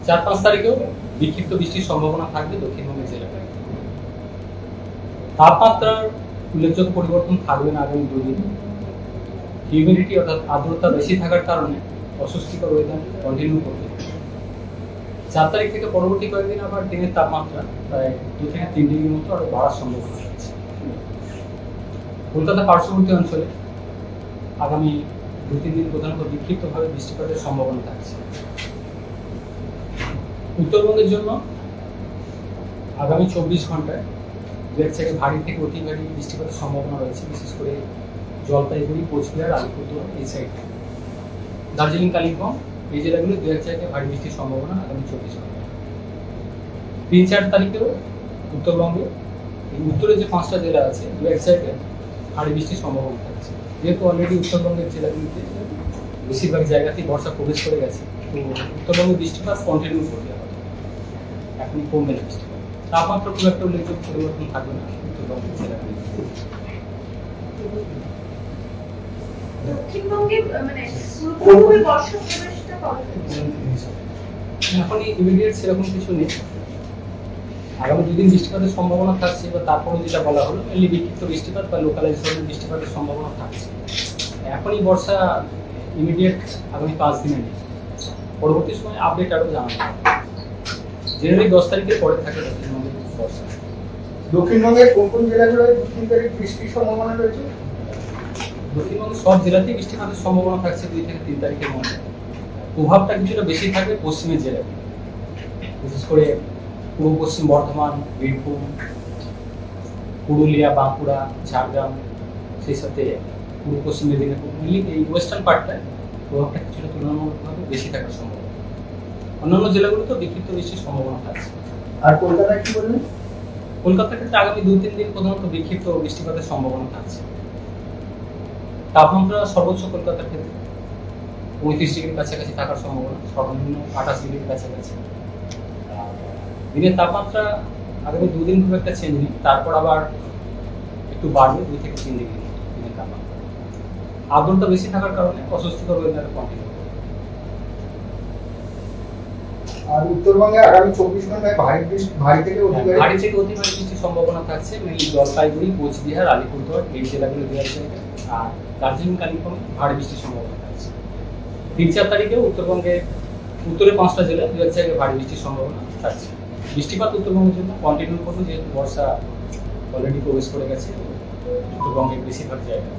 4-5 তারিখেও বিক্ষিপ্ত বৃষ্টির সম্ভাবনা থাকবে দক্ষিণবঙ্গের জেলায়। তাপমাত্রার উল্লেখযোগ্য পরিবর্তন থাকবে না আগামী 2 দিন। হিউমিডিটি অর্থাৎ আর্দ্রতা বেশি থাকার কারণে অস্বস্তিকর ওয়েদার কন্টিনিউ করবে। 4 তারিখ থেকে পরবর্তী কয়েকদিন আবার দিনের তাপমাত্রা প্রায় 2 থেকে 3 ডিগ্রির মতো আরো বাড়ার সম্ভাবনা আছে। কলকাতা পার্শ্ববর্তী অঞ্চলে আগামী 2-3 দিন প্রধানত বিক্ষিপ্তভাবে বৃষ্টিপাতের সম্ভাবনা থাকছে। উত্তরবঙ্গের জন্য আগামী 24 ঘন্টায় দু এক জায়গায় ভারী থেকে অতি ভারী বৃষ্টিপাতের সম্ভাবনা রয়েছে, বিশেষ করে জলপাইগুড়ি, কোচবিহার, আলিপুরদুয়ার এই সাইডে। দার্জিলিং, কালিম্পং এই জেলাগুলো দু এক জায়গায় ভারী বৃষ্টির সম্ভাবনা আগামী 24 ঘন্টায়। 3-4 তারিখেও উত্তরবঙ্গে উত্তরে যে 5টা জেলা আছে দু এক জায়গায় ভারী বৃষ্টির সম্ভাবনা থাকছে। যেহেতু অলরেডি উত্তরবঙ্গের জেলাগুলিতে বেশিরভাগ জায়গাতেই বর্ষা প্রবেশ করে গেছে, তো উত্তরবঙ্গে বৃষ্টিপাত কন্টিনিউ করবে, এখন কমবে না বৃষ্টিপাত। তাপমাত্রা খুব একটা উল্লেখযোগ্য পরিবর্তন থাকবে না উত্তরবঙ্গের জেলাগুলিতে। দক্ষিণবঙ্গে মানে পুরোপুরি বর্ষা প্রবেশটা কবে? এখন ইমিডিয়েট সেরকম কিছু নেই। আগামী 2 দিন বৃষ্টিপাতের সম্ভাবনা থাকছে, বা তারপরে যেটা বলা হলো মেনলি বিক্ষিপ্ত বৃষ্টিপাত বা লোকালাইজ ধরনের বৃষ্টিপাতের সম্ভাবনা থাকছে। এখনই বর্ষা ইমিডিয়েট আগামী 5 দিনে নেই, পরবর্তী সময় আপডেট আরও জানানো হবে। জেনারেলি 10 তারিখের পরে থাকে দক্ষিণবঙ্গের বর্ষা। দক্ষিণবঙ্গের কোন কোন জেলাগুলোয় 2-3 তারিখ বৃষ্টির সম্ভাবনা রয়েছে? দক্ষিণবঙ্গের সব জেলাতেই বৃষ্টিপাতের সম্ভাবনা থাকছে 2 থেকে 3 তারিখের মধ্যে। প্রভাবটা কিছুটা বেশি থাকবে পশ্চিমের জেলায়, বিশেষ করে পূর্ব পশ্চিম বর্ধমান, বীরভূম, পুরুলিয়া, বাঁকুড়া, ঝাড়গ্রাম, সেই সাথে পূর্ব পশ্চিম মেদিনীপুর, মিলিয়ে এই ওয়েস্টার্ন পার্টটায় প্রভাবটা কিছুটা তুলনামূলকভাবে বেশি থাকার সম্ভাবনা। অন্যান্য জেলাগুলোতেও বিক্ষিপ্ত বৃষ্টির সম্ভাবনা থাকছে। আর কলকাতায় কি বললেন? কলকাতার ক্ষেত্রে আগামী 2-3 দিন প্রধানত বিক্ষিপ্ত বৃষ্টিপাতের সম্ভাবনা থাকছে। তাপমাত্রা সর্বোচ্চ কলকাতার ক্ষেত্রে 35 ডিগ্রির কাছাকাছি থাকার সম্ভাবনা, সর্বনিম্ন 28 ডিগ্রির কাছাকাছি। দিনের তাপমাত্রা আগামী 2 দিন খুব একটা চেঞ্জ নেই, তারপর আবার একটু বাড়বে 2 থেকে 3 ডিগ্রি দিনের তাপমাত্রা। আর্দ্রতা বেশি থাকার কারণে অস্বস্তিকর ওয়েদার কন্টিনিউ করবে। আর উত্তরবঙ্গে আগামী 24 ঘন্টায় ভারী থেকে অতি ভারী থেকে অতি ভারী বৃষ্টির সম্ভাবনা থাকছে মেনলি জলপাইগুড়ি, কোচবিহার, আলিপুরদুয়ার এই জেলাগুলো দু এক জায়গায়, আর দার্জিলিং, কালিম্পং ভারী বৃষ্টির সম্ভাবনা থাকছে। 3-4 তারিখেও উত্তরবঙ্গের উত্তরে 5টা জেলায় দু এক জায়গায় ভারী বৃষ্টির সম্ভাবনা থাকছে। বৃষ্টিপাত উত্তরবঙ্গের জন্য কন্টিনিউ করবে, যেহেতু বর্ষা অলরেডি প্রবেশ করে গেছে উত্তরবঙ্গের বেশিরভাগ জায়গায়।